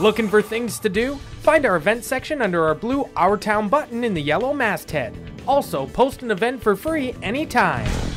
Looking for things to do? Find our event section under our blue Our Town button in the yellow masthead. Also, post an event for free anytime.